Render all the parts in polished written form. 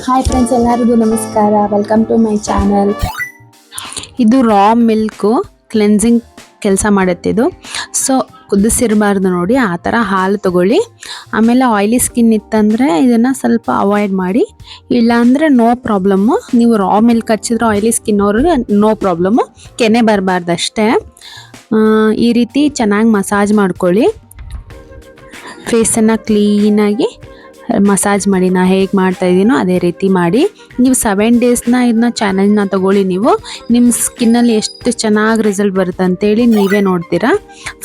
Hi friends, ಎಲ್ಲರಿಗೂ ನಮಸ್ಕಾರ. Welcome to my channel. ಇದು ರಾ ಮಿಲ್ಕು ಕ್ಲೆನ್ಸಿಂಗ್ ಕೆಲಸ ಮಾಡುತ್ತೆ ಇದು. ಸೊ ಕುದಿಸಿರಬಾರ್ದು ನೋಡಿ, ಆ ಥರ ಹಾಲು ತಗೊಳ್ಳಿ. ಆಮೇಲೆ ಆಯಿಲಿ ಸ್ಕಿನ್ ಇತ್ತಂದರೆ ಇದನ್ನು ಸ್ವಲ್ಪ ಅವಾಯ್ಡ್ ಮಾಡಿ, ಇಲ್ಲಾಂದರೆ ನೋ ಪ್ರಾಬ್ಲಮ್ಮು. ನೀವು ರಾ ಮಿಲ್ಕ್ ಹಚ್ಚಿದ್ರೆ ಆಯಿಲಿ ಸ್ಕಿನ್ ಅವ್ರಿಗೆ ನೋ ಪ್ರಾಬ್ಲಮ್ಮು, ಕೆನೆ ಬರಬಾರ್ದು ಅಷ್ಟೇ. ಈ ರೀತಿ ಚೆನ್ನಾಗಿ ಮಸಾಜ್ ಮಾಡ್ಕೊಳ್ಳಿ. ಫೇಸನ್ನು ಕ್ಲೀನಾಗಿ ಮಸಾಜ್ ಮಾಡಿ, ನಾ ಹೇಗೆ ಮಾಡ್ತಾ ಇದ್ದೀನೋ ಅದೇ ರೀತಿ ಮಾಡಿ. ನೀವು 7 ಡೇಸ್ನ ಇದನ್ನ ಚಾಲೆಂಜ್ನ ತಗೊಳ್ಳಿ. ನೀವು ನಿಮ್ಮ ಸ್ಕಿನ್ನಲ್ಲಿ ಎಷ್ಟು ಚೆನ್ನಾಗಿ ರಿಸಲ್ಟ್ ಬರುತ್ತೆ ಅಂತೇಳಿ ನೀವೇ ನೋಡ್ತೀರಾ.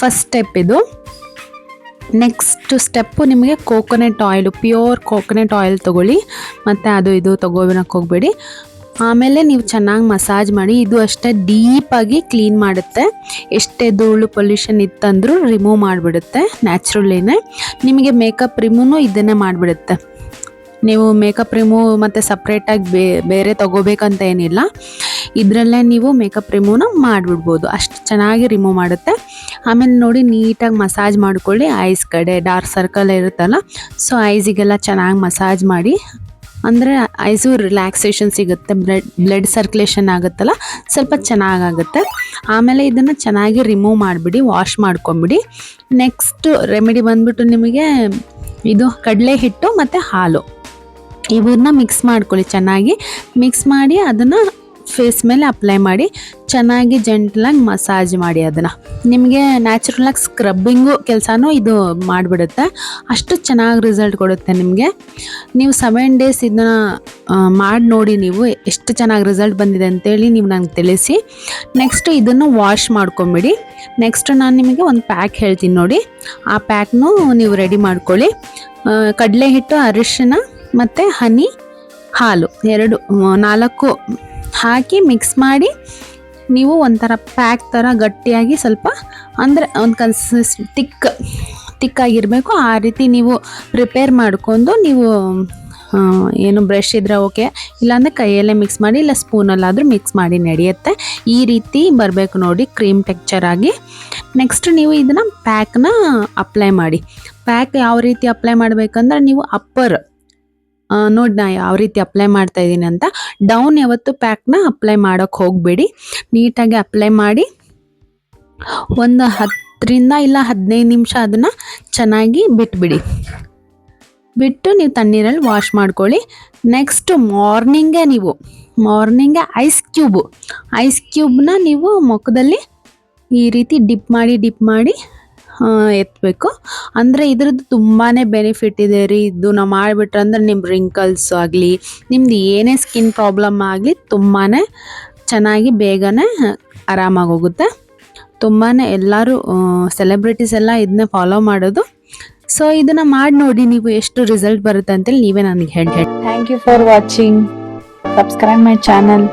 ಫಸ್ಟ್ ಸ್ಟೆಪ್ ಇದು. ನೆಕ್ಸ್ಟ್ ಸ್ಟೆಪ್ಪು ನಿಮಗೆ coconut oil, pure coconut oil ತೊಗೊಳ್ಳಿ. ಮತ್ತು ಅದು ಇದು ತೊಗೊಳಕ್ಕೆ ಹೋಗಬೇಡಿ. ಆಮೇಲೆ ನೀವು ಚೆನ್ನಾಗಿ ಮಸಾಜ್ ಮಾಡಿ. ಇದು ಅಷ್ಟೇ ಡೀಪಾಗಿ ಕ್ಲೀನ್ ಮಾಡುತ್ತೆ. ಎಷ್ಟೇ ಧೂಳು ಪೊಲ್ಯೂಷನ್ ಇತ್ತಂದ್ರೂ ರಿಮೂವ್ ಮಾಡಿಬಿಡುತ್ತೆ ನ್ಯಾಚುರಲಿನೇ. ನಿಮಗೆ ಮೇಕಪ್ ರಿಮೂವ್ನು ಇದನ್ನೇ ಮಾಡಿಬಿಡುತ್ತೆ. ನೀವು ಮೇಕಪ್ ರಿಮೂವ್ ಮತ್ತು ಸಪ್ರೇಟಾಗಿ ಬೇರೆ ತೊಗೋಬೇಕಂತ ಏನಿಲ್ಲ, ಇದರಲ್ಲೇ ನೀವು ಮೇಕಪ್ ರಿಮೂವ್ನ ಮಾಡಿಬಿಡ್ಬೋದು. ಅಷ್ಟು ಚೆನ್ನಾಗಿ ರಿಮೂವ್ ಮಾಡುತ್ತೆ. ಆಮೇಲೆ ನೋಡಿ, ನೀಟಾಗಿ ಮಸಾಜ್ ಮಾಡ್ಕೊಳ್ಳಿ. ಐಸ್ ಕಡೆ ಡಾರ್ಕ್ ಸರ್ಕಲ್ ಇರುತ್ತಲ್ಲ, ಸೊ ಐಸಿಗೆಲ್ಲ ಚೆನ್ನಾಗಿ ಮಸಾಜ್ ಮಾಡಿ. ಅಂದರೆ ಐಸು ರಿಲ್ಯಾಕ್ಸೇಷನ್ ಸಿಗುತ್ತೆ, ಬ್ಲಡ್ ಸರ್ಕ್ಯುಲೇಷನ್ ಆಗುತ್ತಲ್ಲ, ಸ್ವಲ್ಪ ಚೆನ್ನಾಗಾಗುತ್ತೆ. ಆಮೇಲೆ ಇದನ್ನು ಚೆನ್ನಾಗಿ ರಿಮೂವ್ ಮಾಡಿಬಿಡಿ, ವಾಶ್ ಮಾಡ್ಕೊಂಬಿಡಿ. ನೆಕ್ಸ್ಟ್ ರೆಮಿಡಿ ಬಂದ್ಬಿಟ್ಟು ನಿಮಗೆ ಇದು ಕಡಲೆ ಹಿಟ್ಟು ಮತ್ತು ಹಾಲು, ಇವನ್ನ ಮಿಕ್ಸ್ ಮಾಡ್ಕೊಳ್ಳಿ. ಚೆನ್ನಾಗಿ ಮಿಕ್ಸ್ ಮಾಡಿ ಅದನ್ನು ಫೇಸ್ ಮೇಲೆ ಅಪ್ಲೈ ಮಾಡಿ, ಚೆನ್ನಾಗಿ ಜೆಂಟಲಾಗಿ ಮಸಾಜ್ ಮಾಡಿ. ಅದನ್ನು ನಿಮಗೆ ನ್ಯಾಚುರಲಾಗಿ ಸ್ಕ್ರಬ್ಬಿಂಗು ಕೆಲಸನೂ ಇದು ಮಾಡಿಬಿಡುತ್ತೆ. ಅಷ್ಟು ಚೆನ್ನಾಗಿ ರಿಸಲ್ಟ್ ಕೊಡುತ್ತೆ ನಿಮಗೆ. ನೀವು 7 ಡೇಸ್ ಇದನ್ನ ಮಾಡಿ ನೋಡಿ, ನೀವು ಎಷ್ಟು ಚೆನ್ನಾಗಿ ರಿಸಲ್ಟ್ ಬಂದಿದೆ ಅಂತೇಳಿ ನೀವು ನನಗೆ ತಿಳಿಸಿ. ನೆಕ್ಸ್ಟು ಇದನ್ನು ವಾಶ್ ಮಾಡ್ಕೊಂಬಿಡಿ. ನೆಕ್ಸ್ಟು ನಾನು ನಿಮಗೆ ಒಂದು ಪ್ಯಾಕ್ ಹೇಳ್ತೀನಿ ನೋಡಿ, ಆ ಪ್ಯಾಕ್ನು ನೀವು ರೆಡಿ ಮಾಡ್ಕೊಳ್ಳಿ. ಕಡಲೆ ಹಿಟ್ಟು, ಅರಿಶಿನ ಮತ್ತು ಹನಿ, ಹಾಲು 4 ಹಾಕಿ ಮಿಕ್ಸ್ ಮಾಡಿ, ನೀವು ಒಂಥರ ಪ್ಯಾಕ್ ಥರ ಗಟ್ಟಿಯಾಗಿ, ಸ್ವಲ್ಪ ಅಂದರೆ ಒಂದು ತಿಕ್ಕಾಗಿರಬೇಕು. ಆ ರೀತಿ ನೀವು ಪ್ರಿಪೇರ್ ಮಾಡ್ಕೊಂಡು, ನೀವು ಏನು ಬ್ರಷ್ ಇದ್ದರೆ ಓಕೆ, ಇಲ್ಲಾಂದರೆ ಕೈಯಲ್ಲೇ ಮಿಕ್ಸ್ ಮಾಡಿ, ಇಲ್ಲ ಸ್ಪೂನಲ್ಲಾದರೂ ಮಿಕ್ಸ್ ಮಾಡಿ ನಡೆಯುತ್ತೆ. ಈ ರೀತಿ ಬರಬೇಕು ನೋಡಿ, ಕ್ರೀಮ್ ಟೆಕ್ಚರ್ ಆಗಿ. ನೆಕ್ಸ್ಟ್ ನೀವು ಇದನ್ನು ಪ್ಯಾಕ್ನ ಅಪ್ಲೈ ಮಾಡಿ. ಪ್ಯಾಕ್ ಯಾವ ರೀತಿ ಅಪ್ಲೈ ಮಾಡಬೇಕಂದ್ರೆ, ನೀವು ಅಪ್ಪರ್ ನೋಡಿ ನಾ ಯಾವ ರೀತಿ ಅಪ್ಲೈ ಮಾಡ್ತಾ ಇದ್ದೀನಿ ಅಂತ. ಡೌನ್ ಯಾವತ್ತು ಪ್ಯಾಕ್ನ ಅಪ್ಲೈ ಮಾಡೋಕ್ಕೆ ಹೋಗಬೇಡಿ. ನೀಟಾಗಿ ಅಪ್ಲೈ ಮಾಡಿ ಒಂದು 10ರಿಂದ ಇಲ್ಲ 15 ನಿಮಿಷ ಅದನ್ನು ಚೆನ್ನಾಗಿ ಬಿಟ್ಬಿಡಿ. ಬಿಟ್ಟು ನೀವು ತಣ್ಣೀರಲ್ಲಿ ವಾಶ್ ಮಾಡ್ಕೊಳ್ಳಿ. ನೆಕ್ಸ್ಟ್ ಮಾರ್ನಿಂಗೇ ಐಸ್ ಕ್ಯೂಬ್ನ ನೀವು ಮುಖದಲ್ಲಿ ಈ ರೀತಿ ಡಿಪ್ ಮಾಡಿ ಎತ್ತಬೇಕು. ಅಂದರೆ ಇದ್ರದ್ದು ತುಂಬಾ ಬೆನಿಫಿಟ್ ಇದೆ ರೀ. ಇದು ನಾವು ಮಾಡಿಬಿಟ್ರೆ ಅಂದರೆ ನಿಮ್ಮ ರಿಂಕಲ್ಸ್ ಆಗಲಿ, ನಿಮ್ದು ಏನೇ ಸ್ಕಿನ್ ಪ್ರಾಬ್ಲಮ್ ಆಗಲಿ ತುಂಬಾ ಚೆನ್ನಾಗಿ ಬೇಗನೆ ಆರಾಮಾಗಿ ಹೋಗುತ್ತೆ. ತುಂಬಾ ಎಲ್ಲರೂ ಸೆಲೆಬ್ರಿಟೀಸ್ ಎಲ್ಲ ಇದನ್ನೇ ಫಾಲೋ ಮಾಡೋದು. ಸೊ ಇದನ್ನು ಮಾಡಿ ನೋಡಿ, ನೀವು ಎಷ್ಟು ರಿಸಲ್ಟ್ ಬರುತ್ತೆ ಅಂತೇಳಿ ನೀವೇ ನನಗೆ ಹೇಳಿ. Thank you for watching. Subscribe my channel.